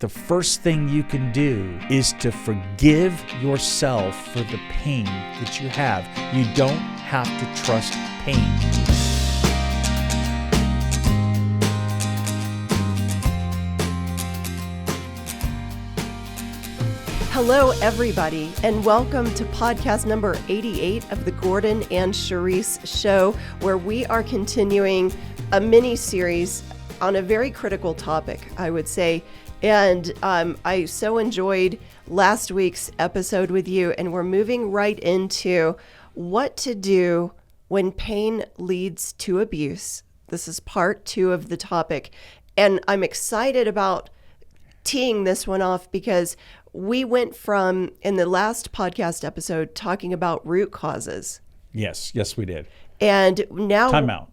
The first thing you can do is to forgive yourself for the pain that you have. You don't have to trust pain. Hello, everybody, and welcome to podcast number 88 of the Gordon and Cherise Show, where we are continuing a mini-series on a very critical topic, I would say. And I so enjoyed last week's episode with you, and we're moving right into what to do when pain leads to abuse. This is part 2 of the topic, and I'm excited about teeing this one off because we went from, in the last podcast episode, talking about root causes. Yes, we did. And now... Time out.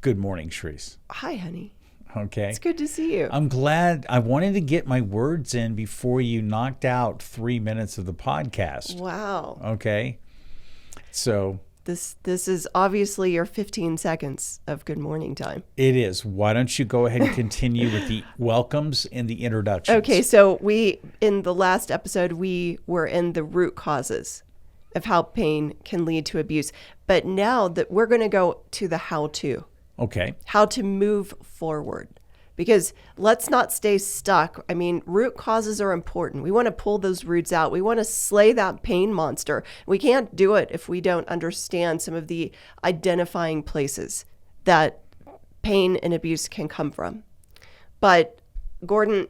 Good morning, Cherise. Hi, honey. Okay. It's good to see you. I'm glad. I wanted to get my words in before you knocked out 3 minutes of the podcast. Wow. Okay. So this is obviously your 15 seconds of good morning time. it is. Why don't you go ahead and continue with the welcomes and the introductions? Okay, so in the last episode, we were in the root causes of how pain can lead to abuse. But now that we're going to go to the how-to. Okay. How to move forward. Because let's not stay stuck. I mean, root causes are important. We want to pull those roots out. We want to slay that pain monster. We can't do it if we don't understand some of the identifying places that pain and abuse can come from. But Gordon,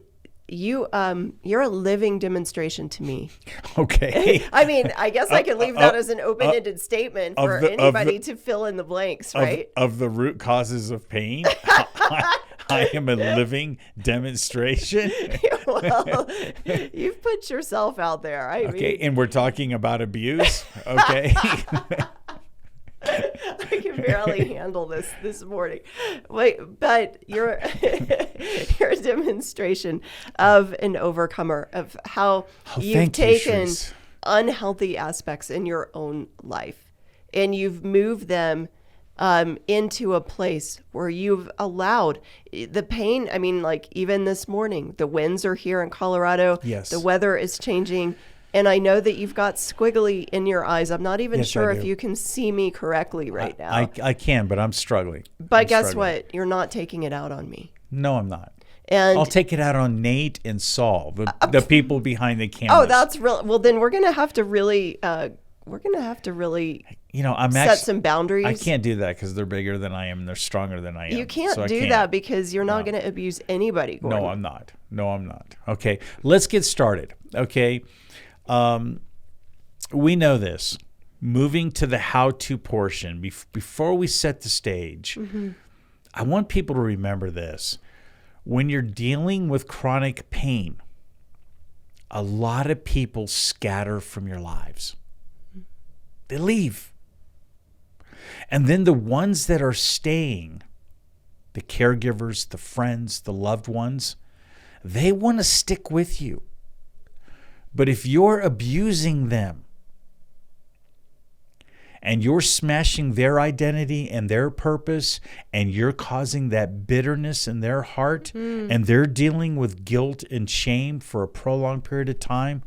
you're a living demonstration to me. Okay. I mean, I guess I can leave that as an open-ended statement for anybody to fill in the blanks, right? Of the root causes of pain. I am a living demonstration. Well, you've put yourself out there. I mean, And we're talking about abuse. Okay. I can barely handle this morning. Wait, but you're a demonstration of an overcomer, of how you've taken unhealthy aspects in your own life and you've moved them into a place where you've allowed the pain. I mean, like even this morning, the winds are here in Colorado. Yes. The weather is changing. And I know that you've got squiggly in your eyes. I'm not even sure if you can see me correctly right now. I can, but I'm struggling. But guess what? You're not taking it out on me. No, I'm not. And I'll take it out on Nate and Saul, the people behind the camera. Oh, that's real. Well, then we're gonna have to really, set some boundaries. I can't do that because they're bigger than I am and they're stronger than I am. You can't do that because you're not going to abuse anybody, Gordon. No, I'm not. Okay, let's get started. Okay. We know this. Moving to the how-to portion, before we set the stage, I want people to remember this. When you're dealing with chronic pain, a lot of people scatter from your lives. They leave. And then the ones that are staying, the caregivers, the friends, the loved ones, they want to stick with you. But if you're abusing them and you're smashing their identity and their purpose and you're causing that bitterness in their heart and they're dealing with guilt and shame for a prolonged period of time,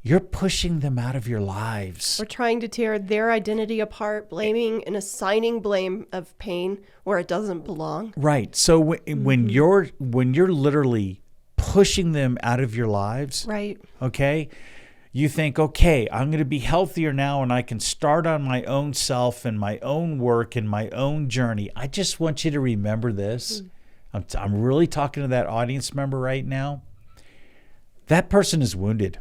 you're pushing them out of your lives. We're trying to tear their identity apart, blaming and assigning blame of pain where it doesn't belong. Right. So when you're literally pushing them out of your lives, right? Okay, you think, okay, I'm going to be healthier now and I can start on my own self and my own work and my own journey. I just want you to remember this. I'm really talking to that audience member right now. That person is wounded.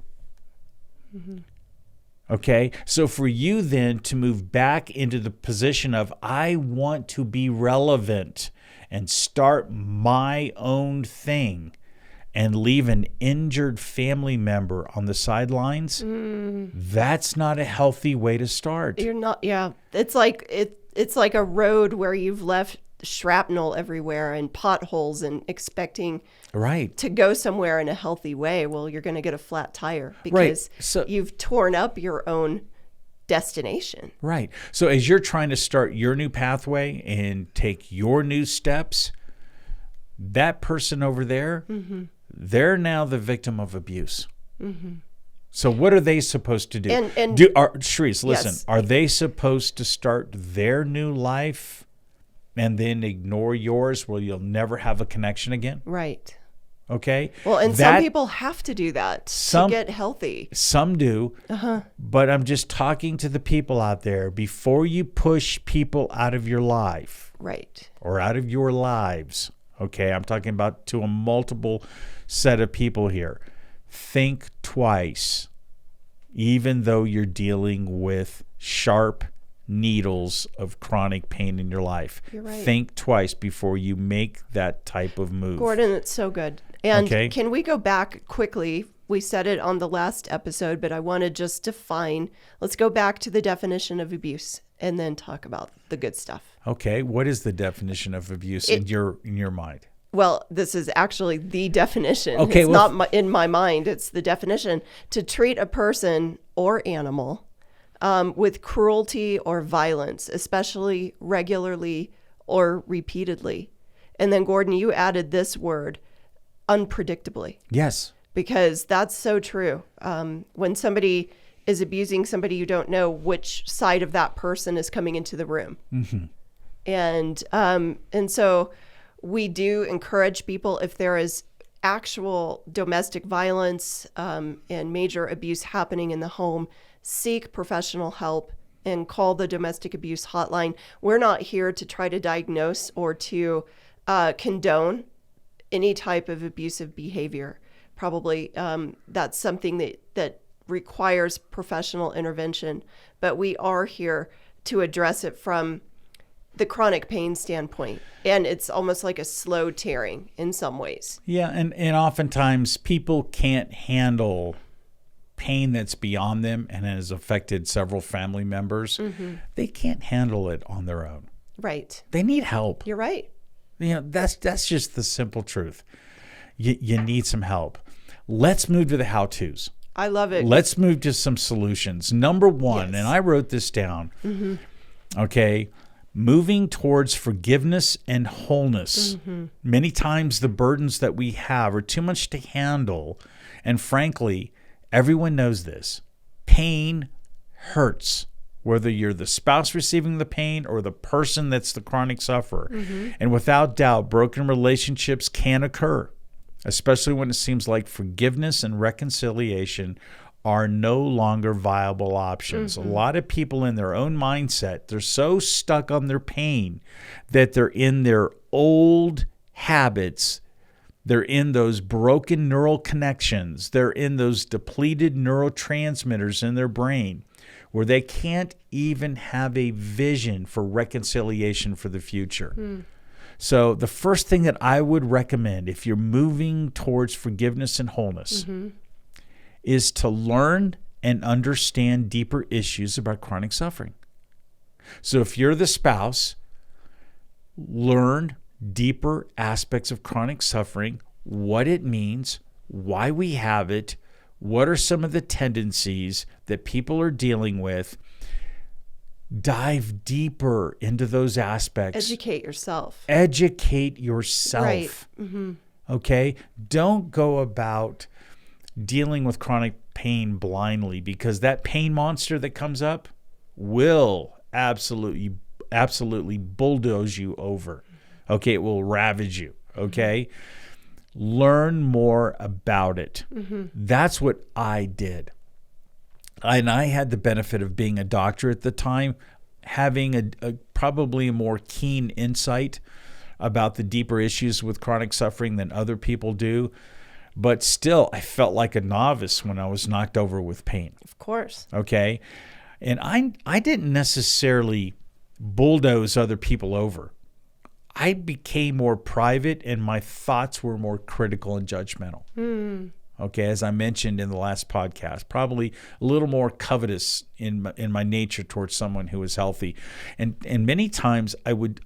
Okay, so for you then to move back into the position of I want to be relevant and start my own thing and leave an injured family member on the sidelines, that's not a healthy way to start. You're not, yeah. It's like a road where you've left shrapnel everywhere and potholes and expecting to go somewhere in a healthy way. Well, you're going to get a flat tire because you've torn up your own destination. Right. So as you're trying to start your new pathway and take your new steps, that person over there, they're now the victim of abuse. So what are they supposed to do? Cherise, listen, yes. Are they supposed to start their new life and then ignore yours where you'll never have a connection again? Right. Okay. Well, and some people have to do that to get healthy. Some do. But I'm just talking to the people out there. Before you push people out of your life, right, or out of your lives, okay, I'm talking about to a multiple set of people here. Think twice, even though you're dealing with sharp needles of chronic pain in your life. You're right. Think twice before you make that type of move. Gordon, it's so good. And Can we go back quickly? We said it on the last episode, but I want to just define. Let's go back to the definition of abuse and then talk about the good stuff. Okay, what is the definition of abuse in your mind? Well, this is actually the definition. Okay, it's not in my mind. It's the definition. To treat a person or animal with cruelty or violence, especially regularly or repeatedly. And then, Gordon, you added this word, unpredictably. Yes. Because that's so true. When somebody is abusing somebody, you don't know which side of that person is coming into the room. And so we do encourage people, if there is actual domestic violence and major abuse happening in the home, seek professional help and call the domestic abuse hotline. We're not here to try to diagnose or to condone any type of abusive behavior. Probably that's something that requires professional intervention, but we are here to address it from the chronic pain standpoint. And it's almost like a slow tearing in some ways. Yeah, and oftentimes people can't handle pain that's beyond them and has affected several family members. They can't handle it on their own. Right. They need help. You're right. You know, that's just the simple truth. You need some help. Let's move to the how-tos. I love it. Let's move to some solutions. Number one, Yes. and I wrote this down, okay, moving towards forgiveness and wholeness. Many times the burdens that we have are too much to handle, and frankly, everyone knows this. Pain hurts, whether you're the spouse receiving the pain or the person that's the chronic sufferer. And without doubt, broken relationships can occur, especially when it seems like forgiveness and reconciliation are no longer viable options. A lot of people in their own mindset, they're so stuck on their pain that they're in their old habits. They're in those broken neural connections. They're in those depleted neurotransmitters in their brain where they can't even have a vision for reconciliation for the future. So the first thing that I would recommend if you're moving towards forgiveness and wholeness is to learn and understand deeper issues about chronic suffering. So if you're the spouse, learn deeper aspects of chronic suffering, what it means, why we have it, what are some of the tendencies that people are dealing with. Dive deeper into those aspects. Educate yourself. Educate yourself. Right. Okay? Don't go about dealing with chronic pain blindly, because that pain monster that comes up will absolutely bulldoze you over. Okay? It will ravage you. Okay? Learn more about it. That's what I did. And I had the benefit of being a doctor at the time, having probably a more keen insight about the deeper issues with chronic suffering than other people do. But still, I felt like a novice when I was knocked over with pain. Of course. Okay? And I didn't necessarily bulldoze other people over. I became more private and my thoughts were more critical and judgmental. Okay, as I mentioned in the last podcast, probably a little more covetous in my nature towards someone who is healthy, and many times I would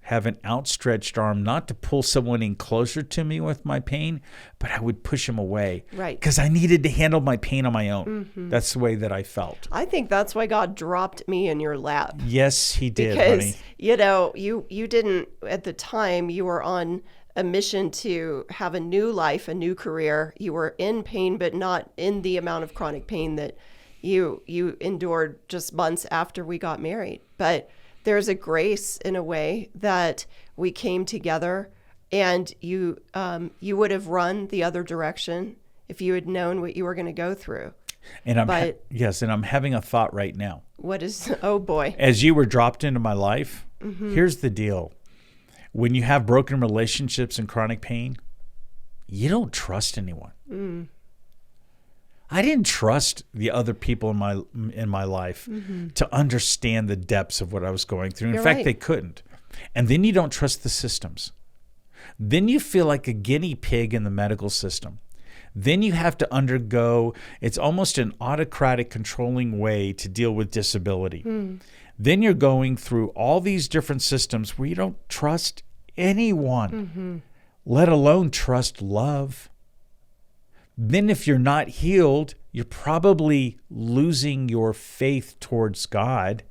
have an outstretched arm, not to pull someone in closer to me with my pain, but I would push them away, right? Because I needed to handle my pain on my own. That's the way that I felt. I think that's why God dropped me in your lap. Yes, He did, because, honey. You know, you didn't at the time. You were on a mission to have a new life, a new career. You were in pain, but not in the amount of chronic pain that you endured just months after we got married. But there's a grace in a way that we came together, and you would have run the other direction if you had known what you were going to go through. And I'm having a thought right now. What is, oh boy. As you were dropped into my life, here's the deal. When you have broken relationships and chronic pain, you don't trust anyone. I didn't trust the other people in my life to understand the depths of what I was going through. In fact, they couldn't. And then you don't trust the systems. Then you feel like a guinea pig in the medical system. Then you have to undergo, it's almost an autocratic, controlling way to deal with disability. Then you're going through all these different systems where you don't trust anyone, let alone trust love. Then if you're not healed, you're probably losing your faith towards God.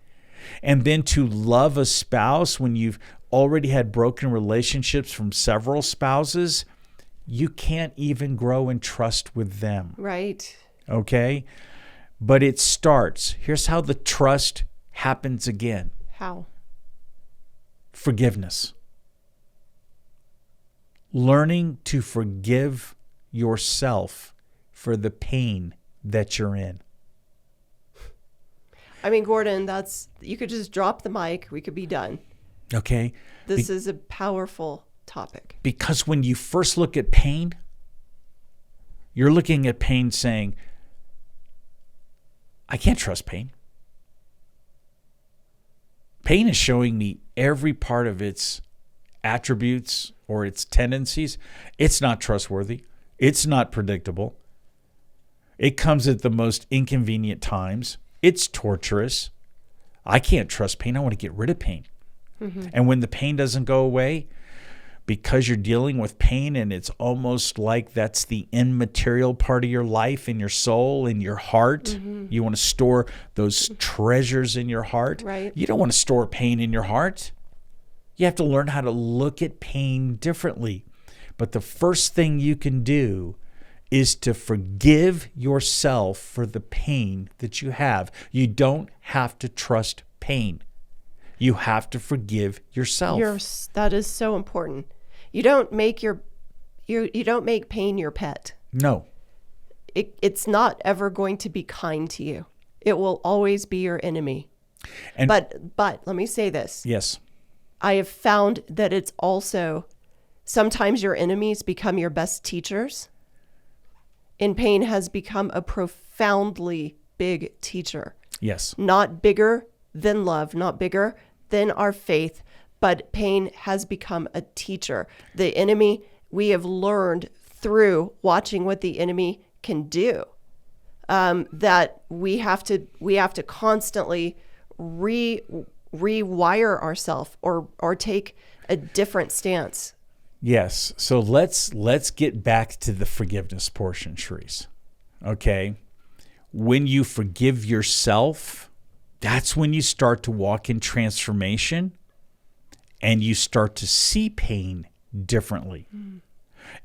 And then to love a spouse when you've already had broken relationships from several spouses, you can't even grow in trust with them. Right. Okay? But it starts. Here's how the trust happens again. How? Forgiveness. Learning to forgive yourself for the pain that you're in. I mean, Gordon, you could just drop the mic. We could be done. Okay? This is a powerful topic. Because when you first look at pain, you're looking at pain saying, I can't trust pain. Pain is showing me every part of its attributes or its tendencies. It's not trustworthy. It's not predictable. It comes at the most inconvenient times. It's torturous. I can't trust pain. I want to get rid of pain. And when the pain doesn't go away, because you're dealing with pain and it's almost like that's the immaterial part of your life, in your soul, in your heart. You want to store those treasures in your heart. Right. You don't want to store pain in your heart. You have to learn how to look at pain differently. But the first thing you can do is to forgive yourself for the pain that you have. You don't have to trust pain. You have to forgive yourself. That is so important. You don't make you don't make pain your pet. No. It's not ever going to be kind to you. It will always be your enemy. And but let me say this. Yes. I have found that it's also sometimes your enemies become your best teachers. And pain has become a profoundly big teacher. Yes. Not bigger than love, not bigger than our faith, but pain has become a teacher. The enemy, we have learned through watching what the enemy can do, that we have to constantly rewire ourselves or take a different stance. Yes. So let's get back to the forgiveness portion, Cherise. Okay. When you forgive yourself, that's when you start to walk in transformation and you start to see pain differently.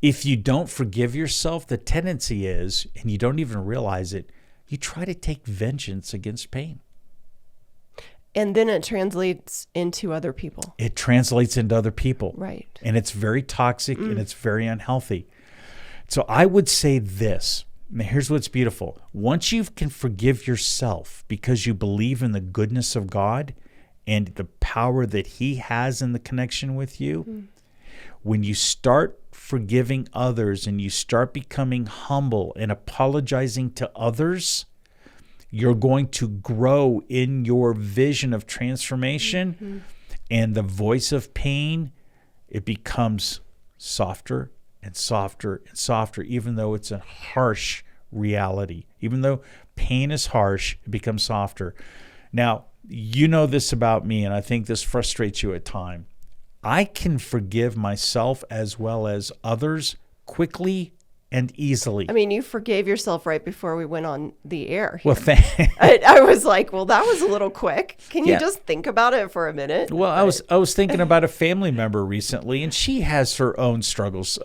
If you don't forgive yourself, the tendency is, and you don't even realize it, you try to take vengeance against pain. And then it translates into other people. It translates into other people. Right. And it's very toxic and it's very unhealthy. So I would say this. Now, here's what's beautiful. Once you can forgive yourself because you believe in the goodness of God and the power that He has in the connection with you, when you start forgiving others and you start becoming humble and apologizing to others, you're going to grow in your vision of transformation, and the voice of pain, it becomes softer and softer and softer, even though it's a harsh reality. Even though pain is harsh, it becomes softer. Now, you know this about me, and I think this frustrates you at times. I can forgive myself as well as others quickly and easily. I mean, you forgave yourself right before we went on the air. Well, I was like, well, that was a little quick. Can you just think about it for a minute? Well, I was thinking about a family member recently, and she has her own struggles.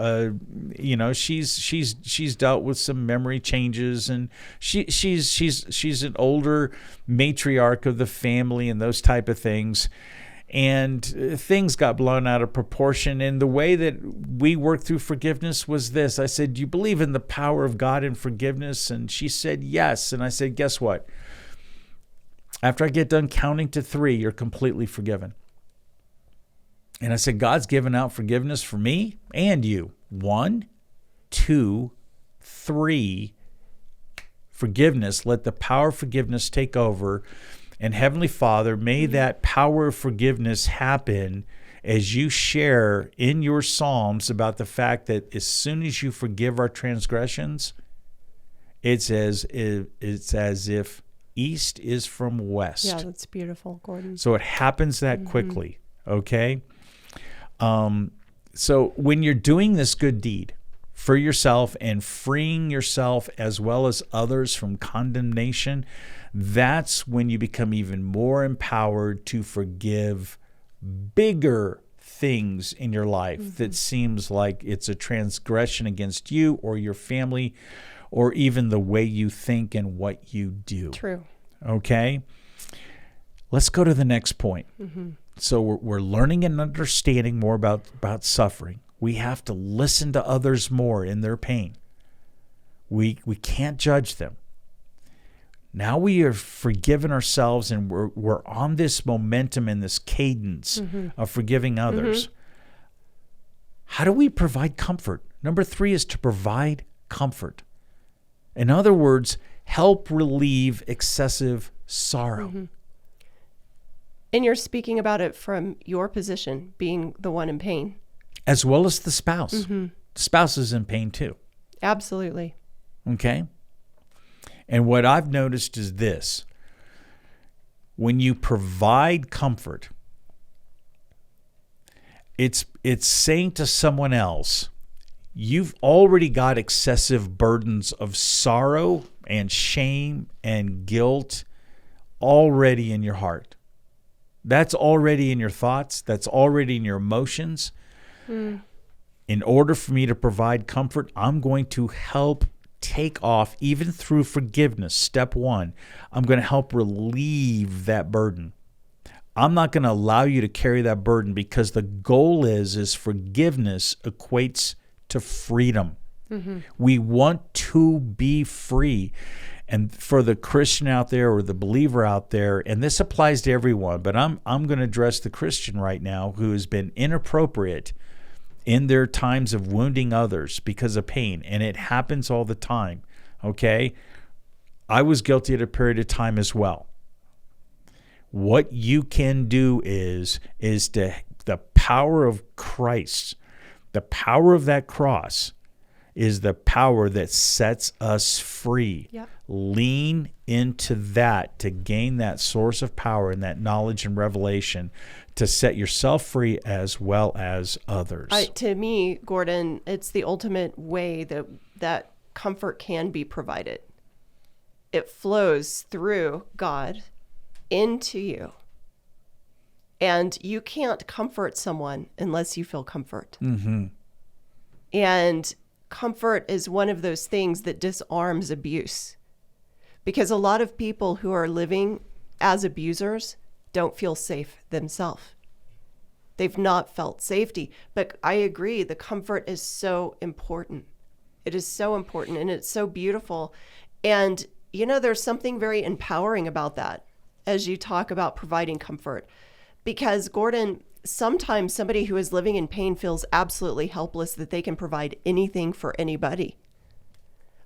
She's dealt with some memory changes, and she's an older matriarch of the family and those type of things. And things got blown out of proportion. And the way that we worked through forgiveness was this. I said, do you believe in the power of God in forgiveness? And she said, yes. And I said, guess what? After I get done counting to 3, you're completely forgiven. And I said, God's given out forgiveness for me and you. 1, 2, 3. Forgiveness. Let the power of forgiveness take over. And Heavenly Father, may that power of forgiveness happen as you share in your Psalms about the fact that as soon as you forgive our transgressions, it's as if east is from west. Yeah, that's beautiful, Gordon. So it happens that quickly, okay? So when you're doing this good deed for yourself and freeing yourself as well as others from condemnation, that's when you become even more empowered to forgive bigger things in your life that seems like it's a transgression against you or your family or even the way you think and what you do. True. Okay? Let's go to the next point. So we're learning and understanding more about suffering. We have to listen to others more in their pain. We can't judge them. Now we are forgiven ourselves, and we're on this momentum and this cadence of forgiving others. How do we provide comfort? Number 3 is to provide comfort. In other words, help relieve excessive sorrow. And you're speaking about it from your position, being the one in pain. As well as the spouse. The spouse is in pain too. Absolutely. Okay? And what I've noticed is this. When you provide comfort, it's saying to someone else, you've already got excessive burdens of sorrow and shame and guilt already in your heart. That's already in your thoughts. That's already in your emotions. In order for me to provide comfort, I'm going to help take off, even through forgiveness. Step 1, I'm going to help relieve that burden. I'm not going to allow you to carry that burden, because the goal is forgiveness equates to freedom. We want to be free. And for the Christian out there or the believer out there, and this applies to everyone, but I'm going to address the Christian right now who has been inappropriate in their times of wounding others because of pain, and it happens all the time, okay? I was guilty at a period of time as well. What you can do is the power of Christ, the power of that cross is the power that sets us free. Yep. Lean into that to gain that source of power and that knowledge and revelation to set yourself free as well as others. To me, Gordon, it's the ultimate way that comfort can be provided. It flows through God into you. And you can't comfort someone unless you feel comfort. And comfort is one of those things that disarms abuse. Because a lot of people who are living as abusers don't feel safe themselves. They've not felt safety. But I agree, the comfort is so important. It is so important, and it's so beautiful. And, there's something very empowering about that as you talk about providing comfort. Because, Gordon, sometimes somebody who is living in pain feels absolutely helpless that they can provide anything for anybody.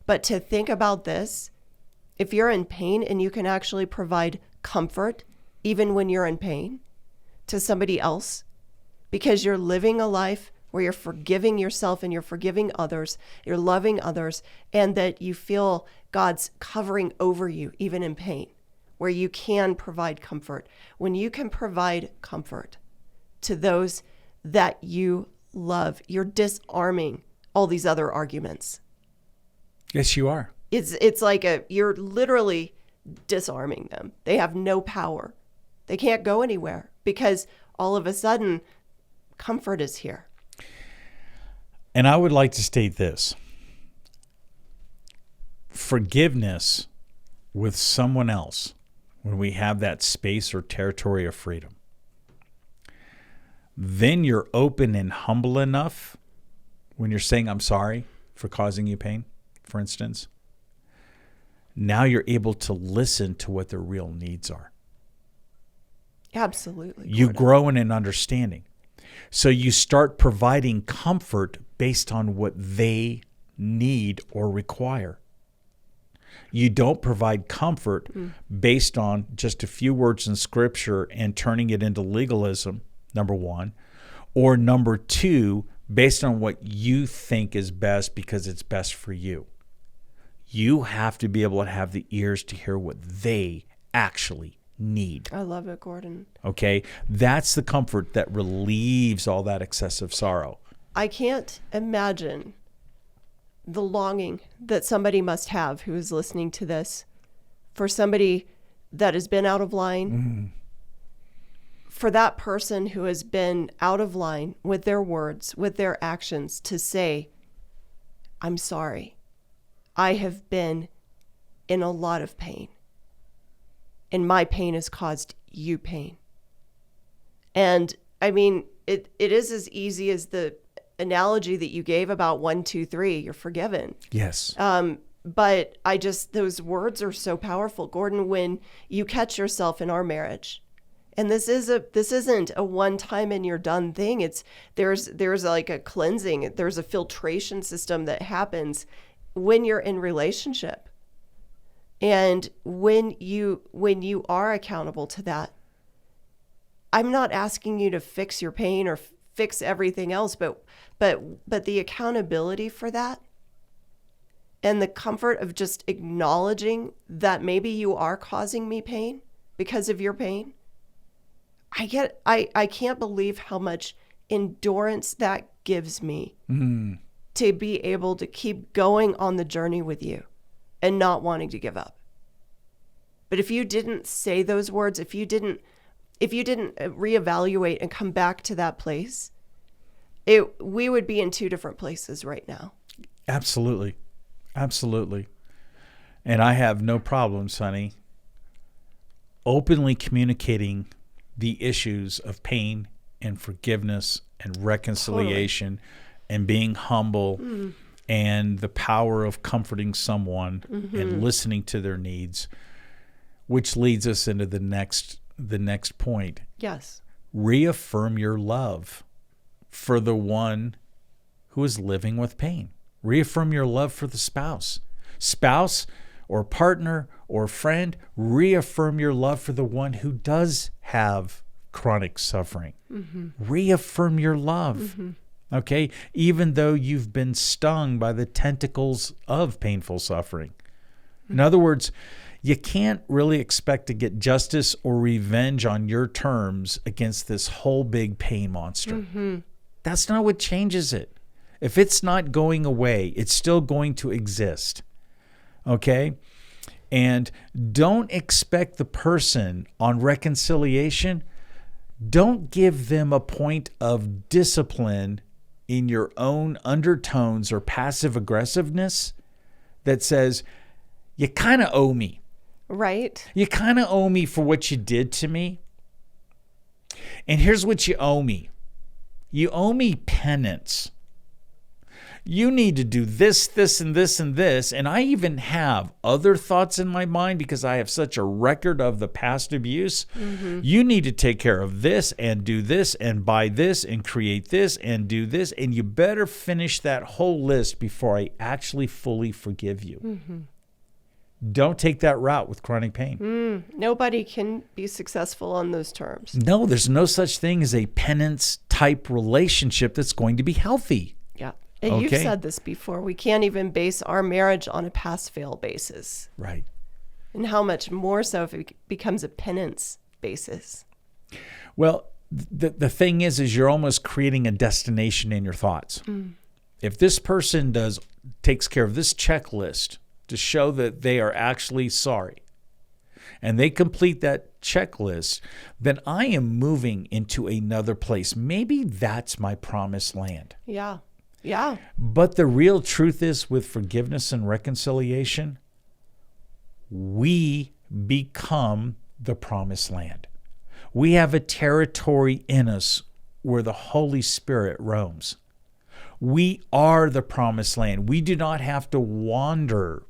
But to think about this, if you're in pain and you can actually provide comfort, even when you're in pain, to somebody else, because you're living a life where you're forgiving yourself and you're forgiving others, you're loving others, and that you feel God's covering over you, even in pain, where you can provide comfort. When you can provide comfort to those that you love, you're disarming all these other arguments. Yes, you are. It's like you're literally disarming them. They have no power. They can't go anywhere because all of a sudden comfort is here. And I would like to state this. Forgiveness with someone else, when we have that space or territory of freedom, then you're open and humble enough when you're saying, I'm sorry for causing you pain, for instance. Now you're able to listen to what their real needs are. Absolutely. You grow in an understanding. So you start providing comfort based on what they need or require. You don't provide comfort based on just a few words in scripture and turning it into legalism, number one. Or number two, based on what you think is best because it's best for you. You have to be able to have the ears to hear what they actually need. I love it, Gordon. Okay? That's the comfort that relieves all that excessive sorrow. I can't imagine the longing that somebody must have who is listening to this for somebody that has been out of line, for that person who has been out of line with their words, with their actions, to say, I'm sorry. I have been in a lot of pain, and my pain has caused you pain. And I mean, it is as easy as the analogy that you gave about 1, 2, 3, you're forgiven. Yes. But those words are so powerful, Gordon, when you catch yourself in our marriage. And this isn't a one time and you're done thing. There's like a cleansing. There's a filtration system that happens when you're in relationship. And when you are accountable to that, I'm not asking you to fix your pain or fix everything else, but the accountability for that and the comfort of just acknowledging that maybe you are causing me pain because of your pain. I can't believe how much endurance that gives me to be able to keep going on the journey with you and not wanting to give up. But if you didn't say those words, if you didn't reevaluate and come back to that place, we would be in two different places right now. Absolutely. Absolutely. And I have no problem, Sonny, openly communicating the issues of pain and forgiveness and reconciliation and being humble and the power of comforting someone and listening to their needs, which leads us into the next point. Yes. Reaffirm your love for the one who is living with pain. Reaffirm your love for the spouse or partner or friend. Reaffirm your love for the one who does have chronic suffering. Reaffirm your love. Okay? Even though you've been stung by the tentacles of painful suffering. In other words, you can't really expect to get justice or revenge on your terms against this whole big pain monster. That's not what changes it. If it's not going away, it's still going to exist. Okay? And don't expect the person on reconciliation, don't give them a point of discipline in your own undertones or passive aggressiveness that says, you kind of owe me. Right. You kind of owe me for what you did to me. And here's what you owe me. You owe me penance. You need to do this, this, and this, and this. And I even have other thoughts in my mind because I have such a record of the past abuse. You need to take care of this and do this and buy this and create this and do this. And you better finish that whole list before I actually fully forgive you. Don't take that route with chronic pain. Nobody can be successful on those terms. No, there's no such thing as a penance type relationship that's going to be healthy. Yeah. And you've said this before. We can't even base our marriage on a pass-fail basis. Right. And how much more so if it becomes a penance basis. Well, the thing is you're almost creating a destination in your thoughts. if this person takes care of this checklist to show that they are actually sorry, and they complete that checklist, then I am moving into another place. Maybe that's my promised land. Yeah. Yeah. But the real truth is, with forgiveness and reconciliation, we become the promised land. We have a territory in us where the Holy Spirit roams. We are the promised land. We do not have to wander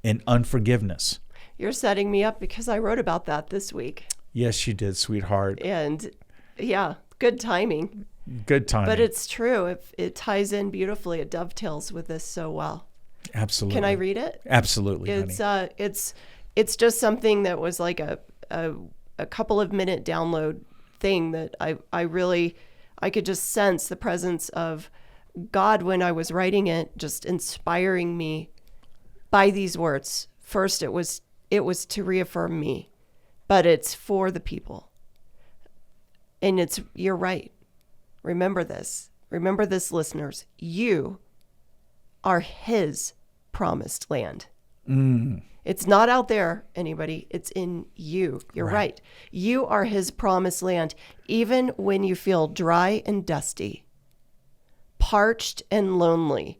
in unforgiveness. You're setting me up because I wrote about that this week. Yes, you did, sweetheart. And yeah, good timing. Good timing. But it's true. It ties in beautifully. It dovetails with this so well. Absolutely. Can I read it? Absolutely, honey. It's just something that was like a couple of minute download thing that I could just sense the presence of God when I was writing it, just inspiring me by these words. First, it was to reaffirm me, but it's for the people. And you're right. Remember this, listeners. You are his promised land. It's not out there, anybody. It's in you. You're right. You are his promised land, even when you feel dry and dusty, parched and lonely,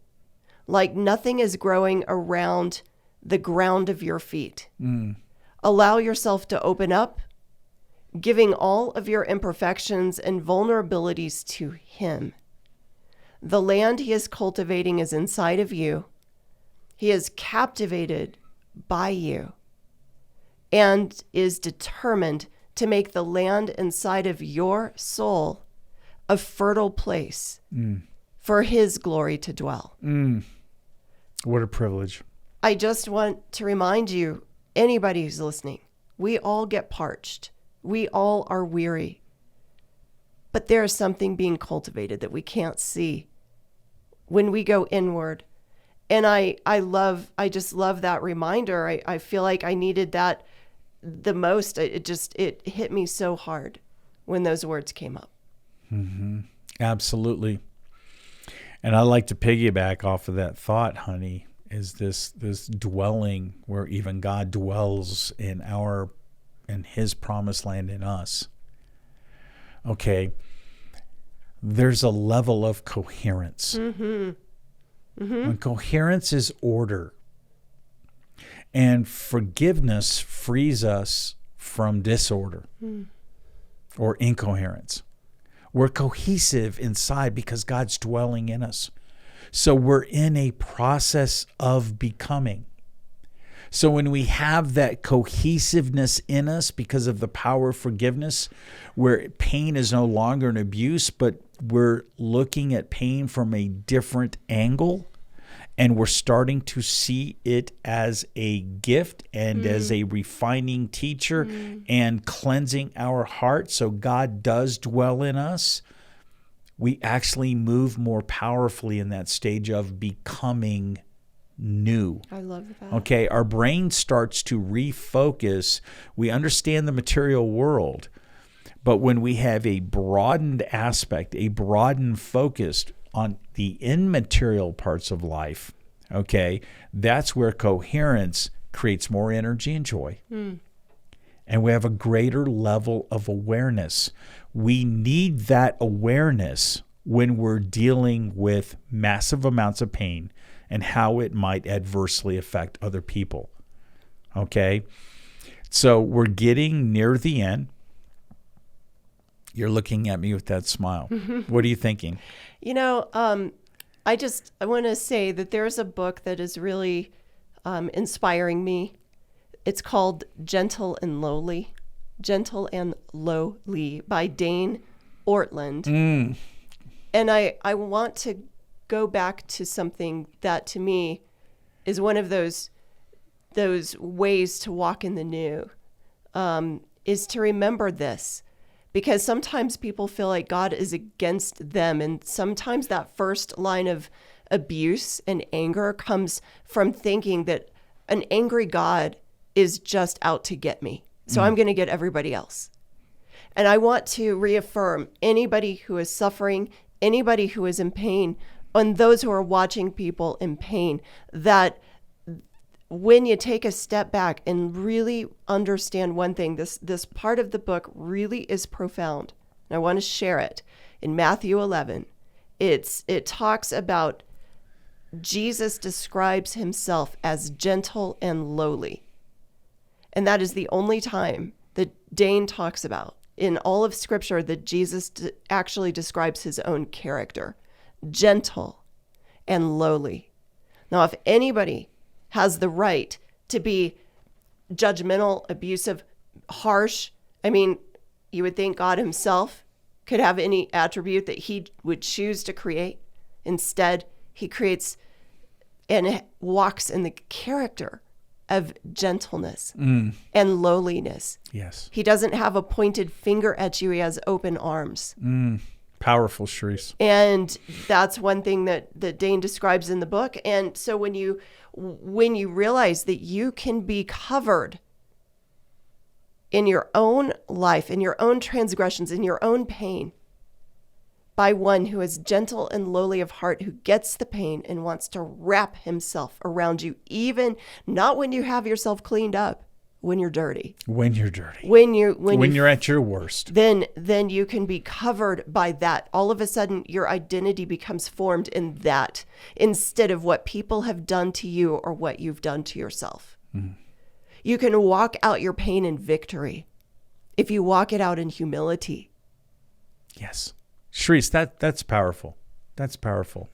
like nothing is growing around the ground of your feet. Allow yourself to open up, giving all of your imperfections and vulnerabilities to him. The land he is cultivating is inside of you. He is captivated by you and is determined to make the land inside of your soul a fertile place for his glory to dwell. What a privilege. I just want to remind you, anybody who's listening, we all get parched. We all are weary. But there is something being cultivated that we can't see when we go inward. And I just love that reminder. I feel like I needed that the most. It hit me so hard when those words came up. Absolutely. And I like to piggyback off of that thought, honey, is this dwelling where even God dwells in his promised land in us. Okay. There's a level of coherence. When coherence is order, and forgiveness frees us from disorder or incoherence. We're cohesive inside because God's dwelling in us. So we're in a process of becoming. So when we have that cohesiveness in us because of the power of forgiveness, where pain is no longer an abuse, but we're looking at pain from a different angle, and we're starting to see it as a gift and as a refining teacher and cleansing our heart. So God does dwell in us. We actually move more powerfully in that stage of becoming new. I love that. Okay, our brain starts to refocus. We understand the material world, but when we have a broadened aspect, a broadened focus on the immaterial parts of life, okay, that's where coherence creates more energy and joy. And we have a greater level of awareness. We need that awareness when we're dealing with massive amounts of pain and how it might adversely affect other people. Okay? So we're getting near the end. You're looking at me with that smile. What are you thinking? You know, I want to say that there's a book that is really inspiring me. It's called Gentle and Lowly by Dane Ortland. And I want to go back to something that to me is one of those ways to walk in the new, is to remember this. Because sometimes people feel like God is against them. And sometimes that first line of abuse and anger comes from thinking that an angry God is just out to get me. So I'm going to get everybody else. And I want to reaffirm anybody who is suffering, anybody who is in pain, on those who are watching people in pain, that when you take a step back and really understand one thing, this part of the book really is profound. And I want to share it. In Matthew 11, it talks about Jesus describes himself as gentle and lowly. And that is the only time that Dane talks about in all of Scripture that Jesus actually describes his own character, gentle and lowly. Now, if anybody has the right to be judgmental, abusive, harsh, I mean, you would think God himself could have any attribute that he would choose to create. Instead, he creates and walks in the character of gentleness and lowliness. Yes. He doesn't have a pointed finger at you. He has open arms. Powerful, Cherise. And that's one thing that Dane describes in the book. And so when you realize that you can be covered in your own life, in your own transgressions, in your own pain, by one who is gentle and lowly of heart, who gets the pain and wants to wrap himself around you, even not when you have yourself cleaned up, when you're dirty. When you're dirty. When you're at your worst. Then you can be covered by that. All of a sudden, your identity becomes formed in that instead of what people have done to you or what you've done to yourself. You can walk out your pain in victory if you walk it out in humility. Yes. Cherise, that's powerful. That's powerful.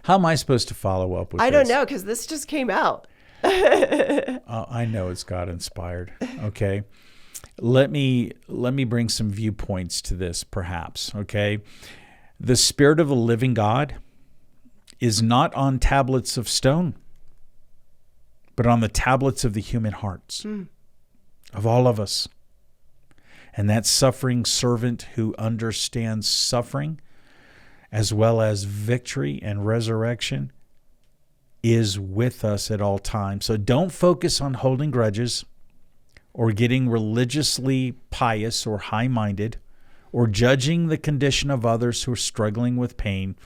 How am I supposed to follow up with this? I don't know, because this just came out. I know it's God inspired. Okay. Let me bring some viewpoints to this, perhaps. Okay. The Spirit of the living God is not on tablets of stone, but on the tablets of the human hearts of all of us. And that suffering servant who understands suffering as well as victory and resurrection is with us at all times. So don't focus on holding grudges or getting religiously pious or high-minded or judging the condition of others who are struggling with pain.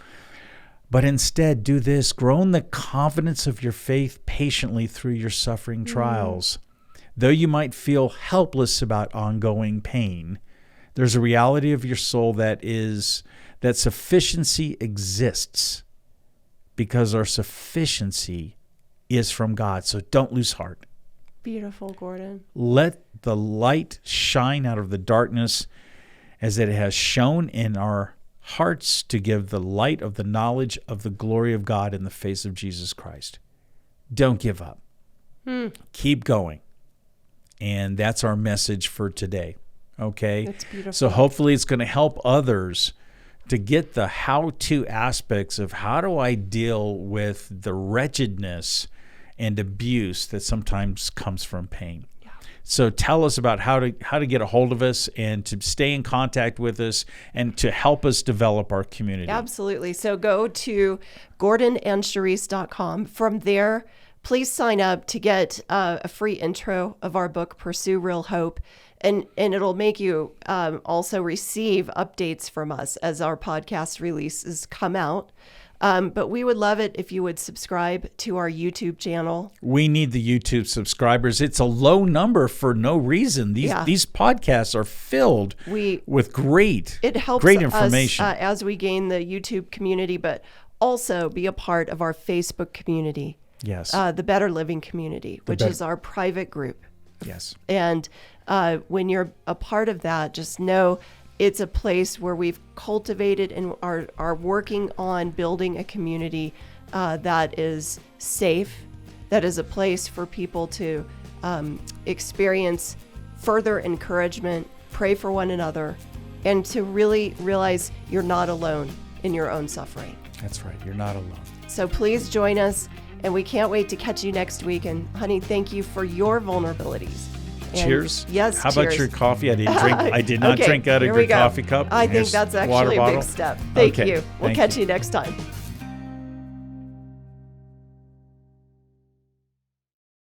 But instead, do this. Grow in the confidence of your faith patiently through your suffering trials. Though you might feel helpless about ongoing pain, there's a reality of your soul that sufficiency exists because our sufficiency is from God. So don't lose heart. Beautiful, Gordon. Let the light shine out of the darkness as it has shone in our hearts to give the light of the knowledge of the glory of God in the face of Jesus Christ. Don't give up. Keep going. And that's our message for today. Okay? That's beautiful. So hopefully it's going to help others to get the how-to aspects of how do I deal with the wretchedness and abuse that sometimes comes from pain. Yeah. So tell us about how to get a hold of us and to stay in contact with us and to help us develop our community. Absolutely. So go to gordonandcherise.com. From there, please sign up to get a free intro of our book, Pursue Real Hope. And it'll make you also receive updates from us as our podcast releases come out. But we would love it if you would subscribe to our YouTube channel. We need the YouTube subscribers. It's a low number for no reason. These podcasts are filled with great information. Us, as we gain the YouTube community, but also be a part of our Facebook community. Yes. The Better Living community, which is our private group. Yes. And when you're a part of that, just know it's a place where we've cultivated and are working on building a community that is safe, that is a place for people to experience further encouragement, pray for one another, and to really realize you're not alone in your own suffering. That's right. You're not alone. So please join us, and we can't wait to catch you next week. And honey, thank you for your vulnerabilities. And cheers. Yes. How cheers. about your coffee? I did not drink out of your coffee cup. I think that's actually a big step. Thank you. We'll catch you next time.